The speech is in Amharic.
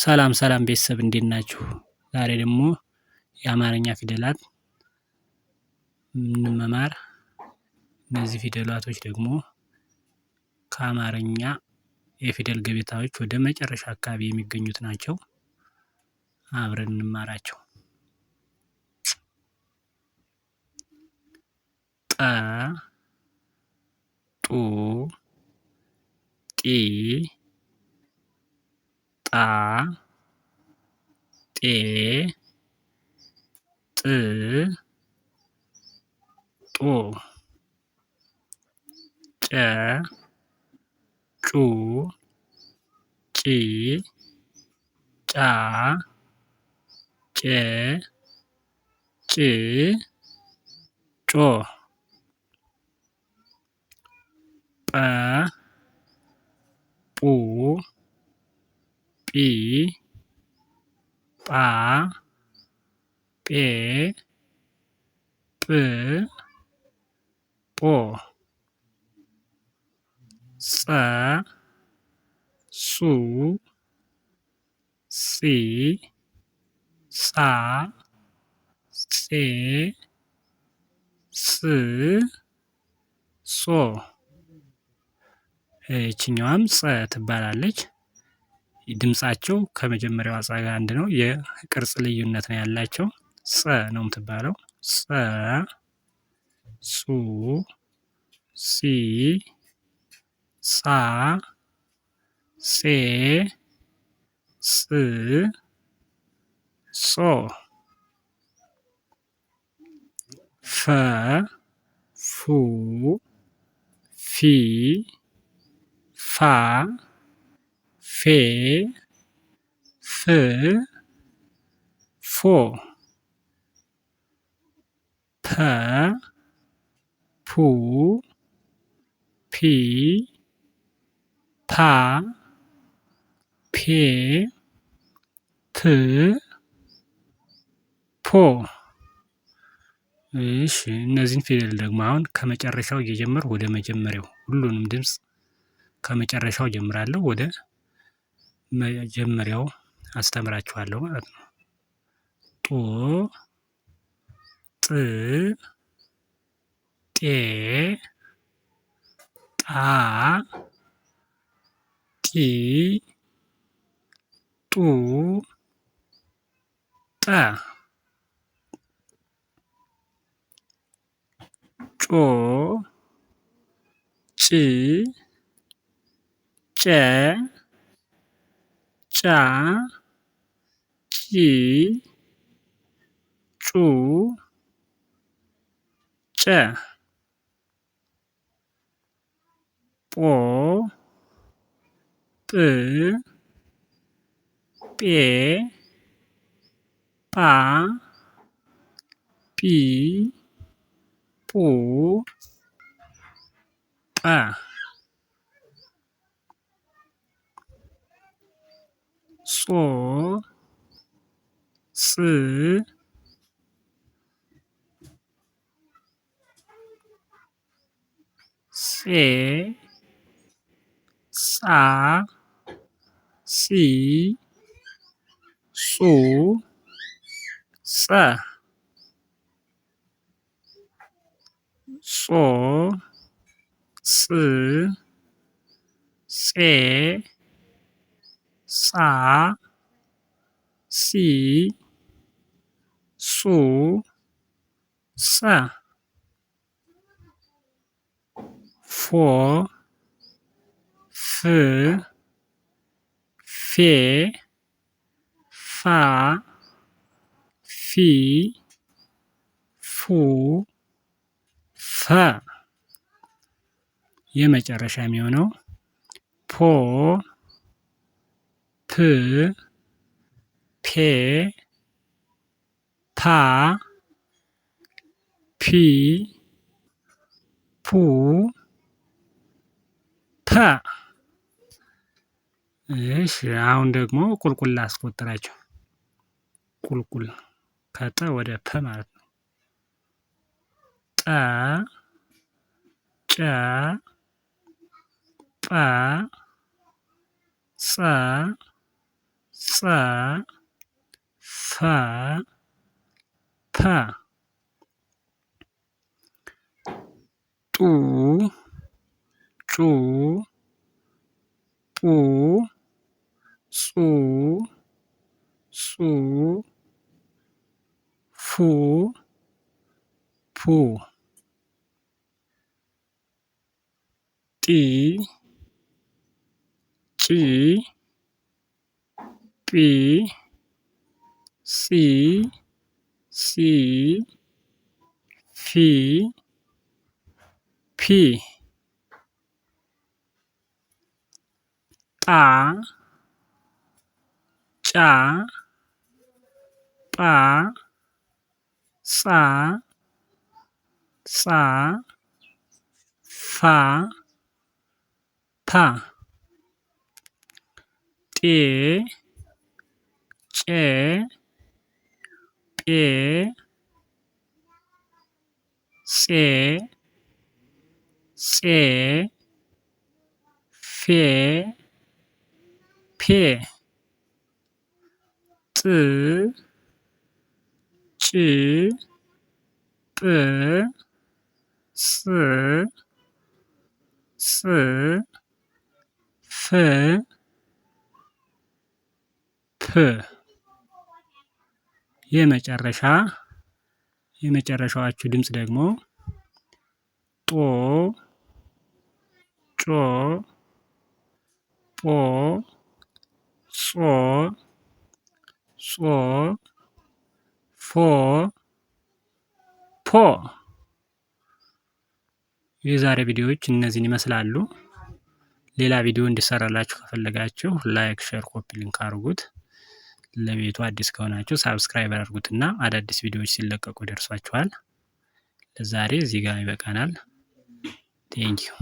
ሰላም ሰላም ቤተሰብ እንዴት ናችሁ? ዛሬ ደግሞ የአማርኛ ፊደላት እንመማር። እነዚህ ፊደላቶች ደግሞ ከአማርኛ የፊደል ገበታዎች ወደ መጨረሻ አካባቢ የሚገኙት ናቸው። አብረን እንማራቸው። ጠ ጡ ጢ ጣ ጤ ጥ ጦ ጨ ጩ ጪ ጫ ጬ ጭ ጮ ጰ ጱ ጲ ጳ ጴ ጵ ጶ ጸ ጹ ጺ ጻ ጼ ጽ ጾ። ይችኛዋም ጸ ትባላለች። ድምጻቸው ከመጀመሪያዋ ጸ ጋር አንድ ነው። የቅርጽ ልዩነት ነው ያላቸው። ጸ ነው የምትባለው። ጸ ጹ ጺ ጻ ጼ ጽ ጾ። ፈ ፉ ፊ ፋ ፌ ፍ ፎ ፐ ፑ ፒ ፓ ፔ ፕ ፖ። እሺ እነዚህን ፊደል ደግሞ አሁን ከመጨረሻው እየጀመርኩ ወደ መጀመሪያው ሁሉንም ድምጽ ከመጨረሻው ጀምራለሁ ወደ መጀመሪያው አስተምራችኋለሁ ማለት ነው። ጦ ጥ ጤ ጣ ጢ ጡ ጠ ጮ ጭ ጨ ጫ ጪ ጩ ጨ ጶ ጵ ጴ ጳ ጲ ጱ ጰ። ጾ ጽ ጼ ጻ ጺ ጹ ጸ ጾ ጽ ጼ ጻ ጺ ጹ ጸ ፎ ፍ ፌ ፋ ፊ ፉ ፈ። የመጨረሻ የሚሆነው ፖ ፕ ፔ ፓ ፒ ፑ ፐ። እሺ አሁን ደግሞ ቁልቁል ላስቆጥራቸው። ቁልቁል ከጠ ወደ ፐ ማለት ነው። ጠ ጨ ጰ ጸ ጸ ፈ ፐ ጡ ጩ ጡ ጹ ጹ ፉ ፑ ጢ ጪ ጲ ጺ ጺ ፊ ፒ ጣ ጫ ጳ ጻ ጻ ፋ ፓ ጤ ጬ ጴ ጼ ፄ ፌ ፔ ጥ ጭ ጵ ጽ ጽ ፍ ፕ የመጨረሻዎቹ ድምፅ ደግሞ ጦ ጮ ጶ ጾ ጾ ፎ ፖ። የዛሬ ቪዲዮዎች እነዚህን ይመስላሉ። ሌላ ቪዲዮ እንዲሰራላችሁ ከፈለጋችሁ ላይክ፣ ሼር፣ ኮፒ ሊንክ አድርጉት። ለቤቱ አዲስ ከሆናችሁ ሳብስክራይብ አድርጉትና አዳዲስ ቪዲዮዎች ሲለቀቁ ይደርሷችኋል። ለዛሬ እዚህ ጋር ይበቃናል። ቴንኪው